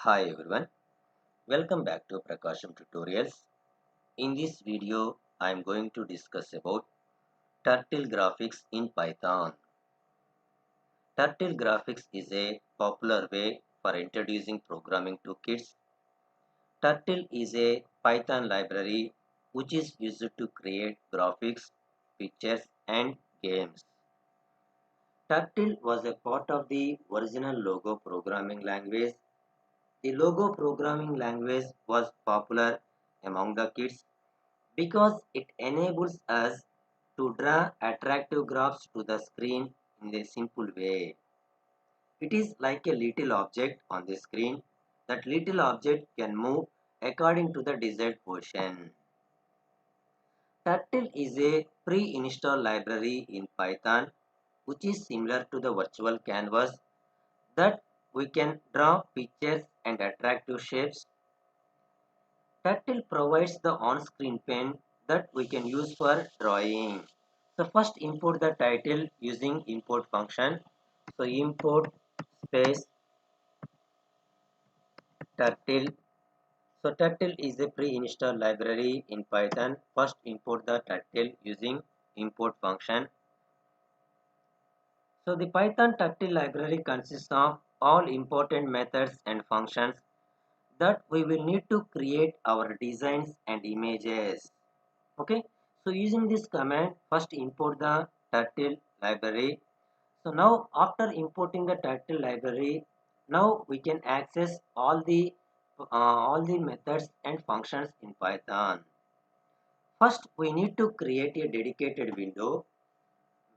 Hi everyone, welcome back to PRAKASAM tutorials. In this video, I am going to discuss about turtle graphics in Python. Turtle graphics is a popular way for introducing programming to kids. Turtle is a Python library which is used to create graphics, pictures and games. Turtle was a part of the original Logo programming language. The Logo programming language was popular among the kids because it enables us to draw attractive graphs to the screen in a simple way. It is like a little object on the screen. That little object can move according to the desired position. Turtle is a pre-installed library in Python which is similar to the virtual canvas that we can draw pictures and attractive shapes. Turtle provides the on-screen pane that we can use for drawing. So first import the title using import function. So import space turtle. So turtle is a pre-installed library in Python. First import the turtle using import function. So the Python turtle library consists of all important methods and functions that we will need to create our designs and images. Okay, so using this command, first import the turtle library. So now after importing the turtle library, now we can access all the methods and functions in Python. First we need to create a dedicated window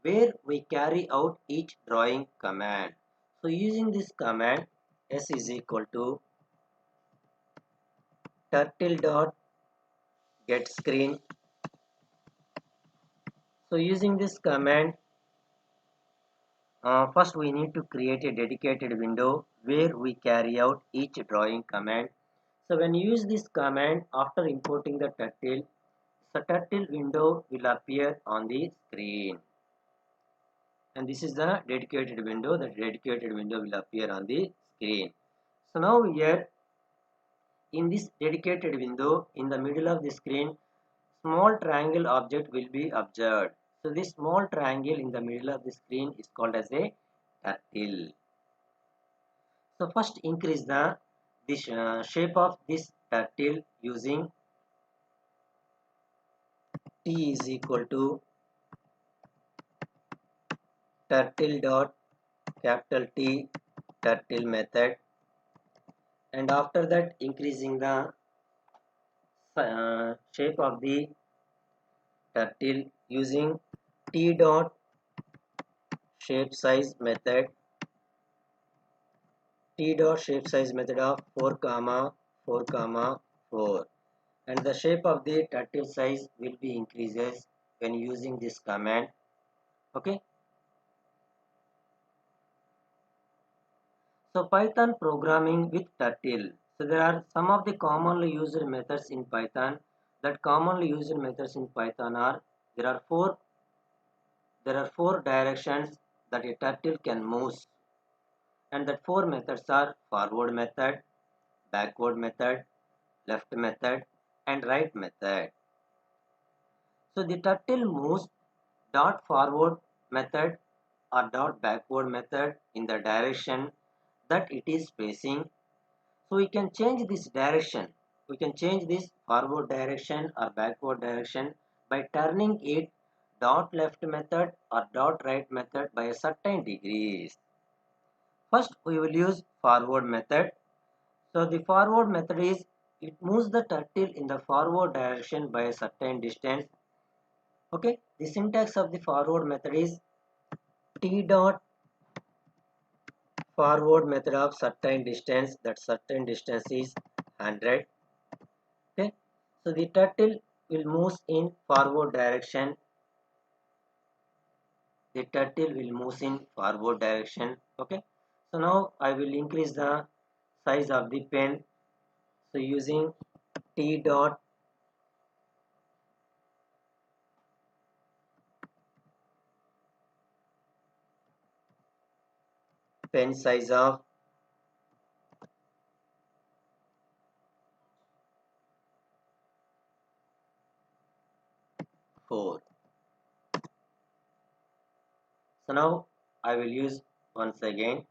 where we carry out each drawing command. So using this command, s is equal to turtle dot get screen. So using this command, first we need to create a dedicated window where we carry out each drawing command. So when you use this command after importing the turtle window will appear on the screen. And this is the dedicated window. The dedicated window will appear on the screen. So now here in this dedicated window in the middle of the screen, small triangle object will be observed. So this small triangle in the middle of the screen is called as a turtle. So first increase the this shape of this turtle using t is equal to turtle dot capital T turtle method, and after that increasing the shape of the turtle using t dot shape size method, t dot shape size method of 4 comma 4 comma 4, and the shape of the turtle size will be increases when using this command. Okay, so Python programming with turtle. So there are some of the commonly used methods in Python. That commonly used methods in Python are there are four directions that a turtle can move, and that four methods are forward method, backward method, left method, and right method. So the turtle moves dot forward method or dot backward method in the direction that it is facing. So we can change this direction. We can change this forward direction or backward direction by turning it dot left method or dot right method by a certain degrees. First we will use forward method. So the forward method is it moves the turtle in the forward direction by a certain distance. Okay, the syntax of the forward method is t dot forward method of certain distance, that certain distance is 100. Okay, so the turtle will move in forward direction. The turtle will move in forward direction. Okay, so now I will increase the size of the pen. So using t dot pen size of 4. So now I will use once again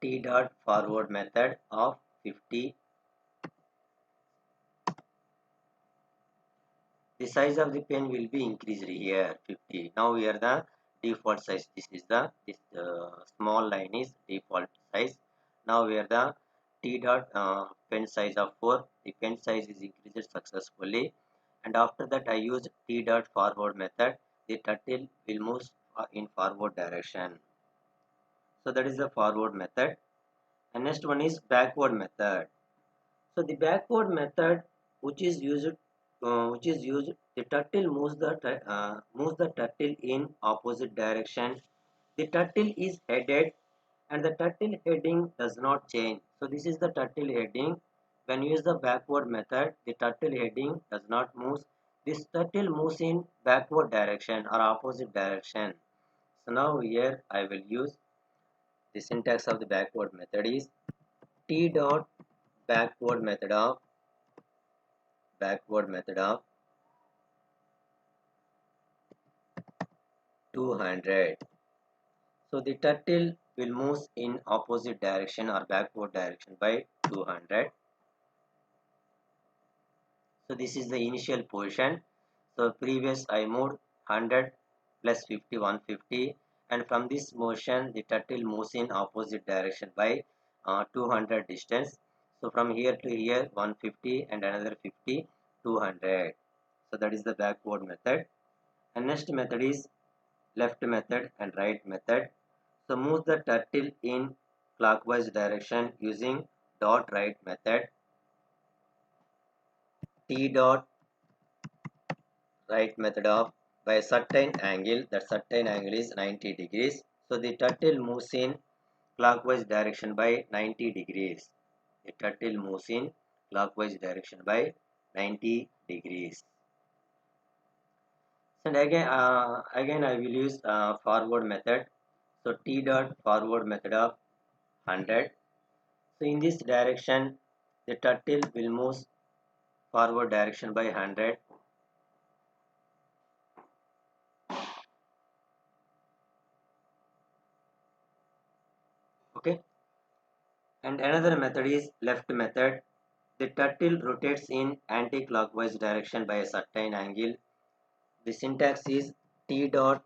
T dot forward method of 50. The size of the pen will be increased here 50. Now here the default size. This is the small line is default size. Now here the T dot pen size of 4. The pen size is increased successfully, and after that I use T dot forward method. The turtle will move in forward direction. So that is the forward method. And next one is backward method. So the backward method, which is used, the turtle moves the turtle in opposite direction. The turtle is headed, and the turtle heading does not change. So this is the turtle heading. When you use the backward method, the turtle heading does not move. This turtle moves in backward direction or opposite direction. So now here I will use the syntax of the backward method is T dot backward method of 200. So the turtle will move in opposite direction or backward direction by 200. So this is the initial position. So previous I moved 100 plus 50 150, and from this motion the turtle moves in opposite direction by 200 distance. So from here to here 150 and another 50, 200. So that is the backward method. And next method is left method and right method. So move the turtle in clockwise direction using dot right method. T dot right method of by a certain angle, that certain angle is 90 degrees. So the turtle moves in clockwise direction by 90 degrees. The turtle moves in clockwise direction by 90 degrees. And again I will use forward method. So T dot forward method of 100. So in this direction the turtle will move forward direction by 100. Okay. And another method is left method. The turtle rotates in anti-clockwise direction by a certain angle. The syntax is T dot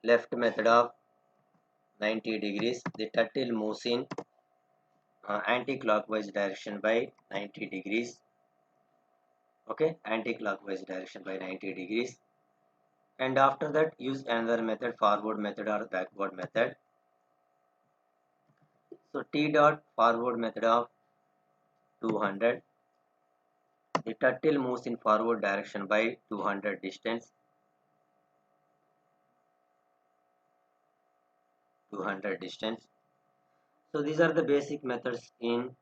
left method of 90 degrees. The turtle moves in anti-clockwise direction by 90 degrees. Okay, anti-clockwise direction by 90 degrees. And after that use another method, forward method or backward method. So T dot forward method of 200. The turtle moves in forward direction by 200 distance. 200 distance. So these are the basic methods in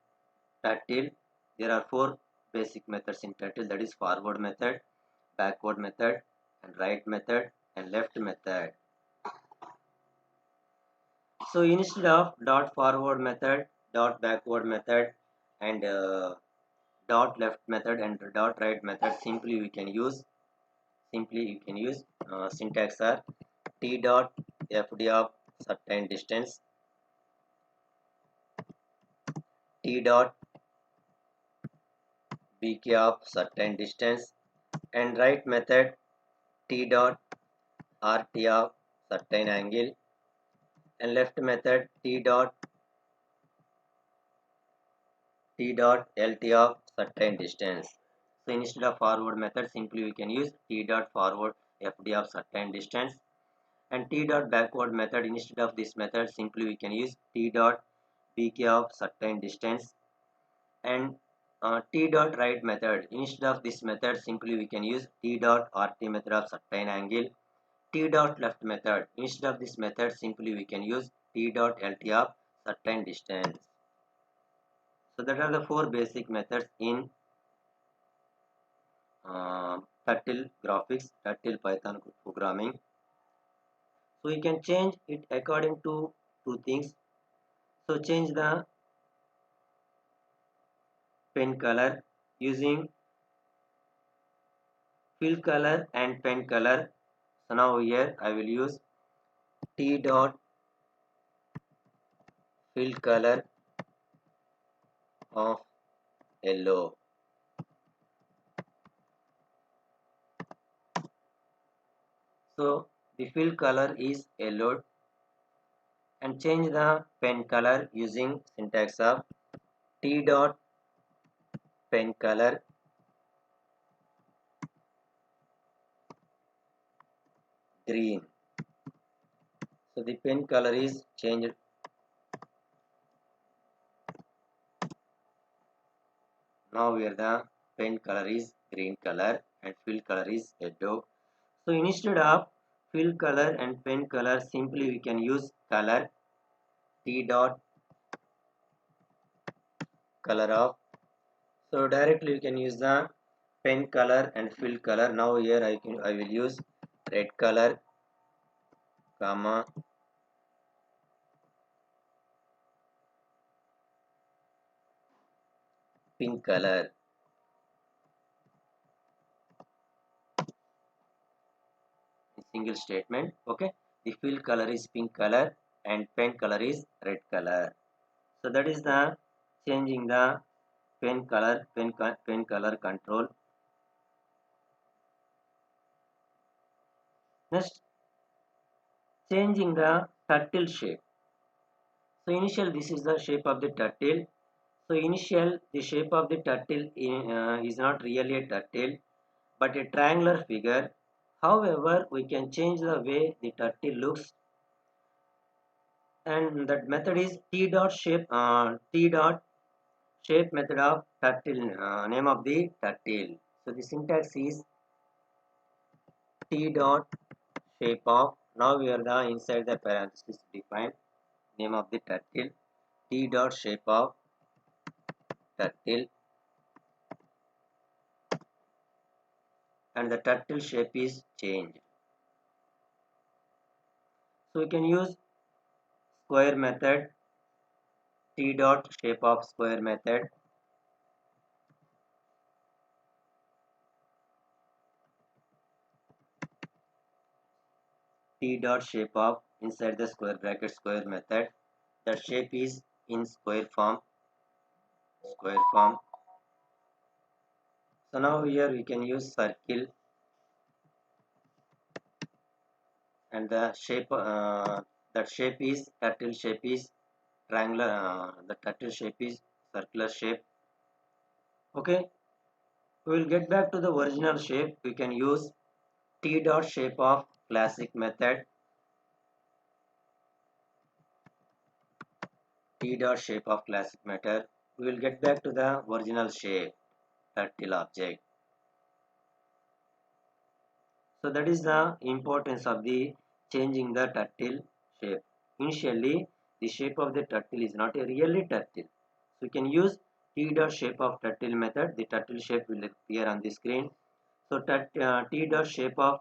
turtle. There are 4 basic methods in turtle, that is forward method, backward method, and right method, and left method. So instead of dot forward method, dot backward method, and dot left method and dot right method, simply you can use syntax are T dot fd of certain distance, T dot bk of certain distance, and right method T dot rt of certain angle, and left method T dot lt of certain distance. So instead of forward method, simply we can use T dot forward fd of certain distance, and T dot backward method, instead of this method, simply we can use T dot bk of certain distance, and T dot right method, instead of this method, simply we can use T dot rt method of certain angle. T dot left method, instead of this method, simply we can use T dot lt of certain distance. So that are the 4 basic methods in turtle graphics, turtle Python programming. So we can change it according to 2 things. So change the pen color using fill color and pen color. So now here I will use T dot fill color of yellow. So the fill color is yellow, and change the pen color using syntax of T dot pen color green. So the pen color is changed. Now here the pen color is green color and fill color is yellow. So instead of fill color and pen color, simply we can use color T dot color of. So directly you can use the pen color and fill color. Now here I will use red color, comma, pink color. Single statement. Okay, the fill color is pink color and pen color is red color. So that is the changing the pen color control. Next, changing the turtle shape. So initial, this is the shape of the turtle. So initial, the shape of the turtle is not really a turtle but a triangular figure. However, we can change the way the turtle looks, and that method is T dot shape method of turtle, name of the turtle. So the syntax is T dot shape of. Now we are the inside the parenthesis define name of the turtle. T dot shape of turtle, and the turtle shape is changed. So we can use square method. T dot shape of square method. T dot shape of inside the square bracket square method. The shape is in square form. Square form. So now here we can use circle, and the shape that shape is turtle shape is triangular. The turtle shape is circular shape. Okay, we will get back to the original shape. We can use T dot shape of classic method. T dot shape of classic method. We will get back to the original shape turtle object. So that is the importance of the changing the turtle shape. Initially, the shape of the turtle is not a really turtle. So you can use T dot shape of turtle method. The turtle shape will appear on the screen. So T dot shape of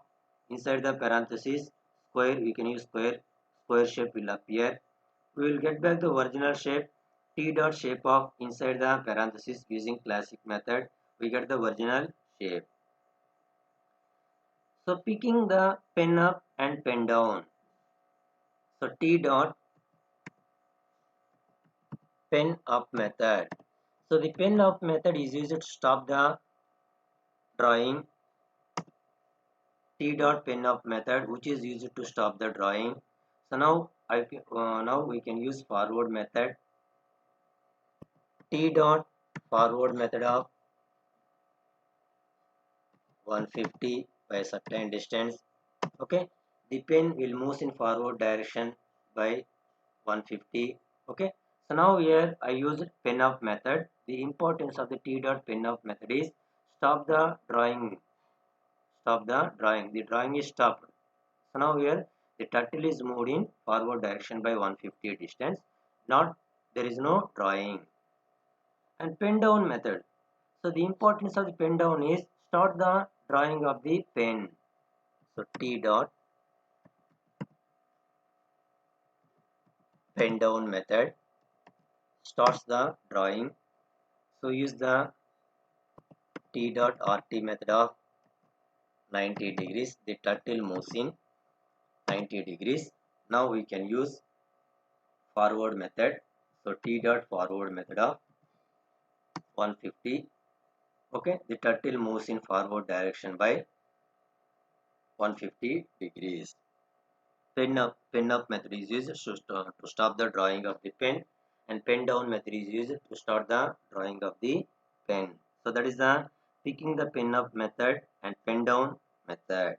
inside the parenthesis square, we can use square. Square shape will appear. We will get back the original shape. T dot shape of inside the parenthesis using classic method. We get the original shape. So picking the pen up and pen down. So T dot pen up method. So the pen up method is used to stop the drawing. T dot pen up method, which is used to stop the drawing. So now we can use forward method. T dot forward method of 150 by a certain distance. Okay, the pen will move in forward direction by 150. Okay, so now here I used pen up method. The importance of the T dot pen up method is stop the drawing. Stop the drawing. The drawing is stopped. So now here the turtle is moved in forward direction by 150 distance. Not, there is no drawing. And pen down method. So the importance of the pen down is start the drawing of the pen. So T dot pen down method starts the drawing. So use the T dot RT method of 90 degrees. The turtle moves in 90 degrees. Now we can use forward method. So T dot forward method of 150. Okay, the turtle moves in forward direction by 150 degrees. Pen up method is used to stop the drawing of the pen, and pen down method is used to start the drawing of the pen. So that is the picking the pen up method and pen down method.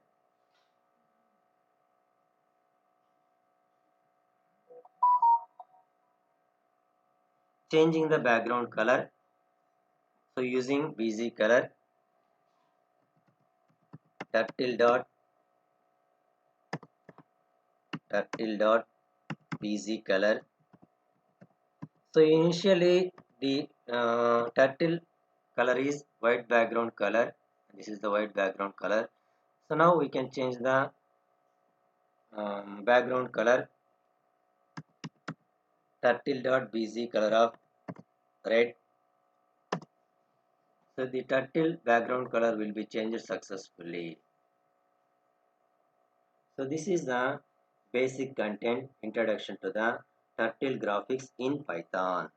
Changing the background color. So using BZ color, turtle dot BZ color. So initially the turtle color is white background color. This is the white background color. So now we can change the background color, turtle dot BZ color of red. So the turtle background color will be changed successfully. So this is the basic content introduction to the turtle graphics in Python.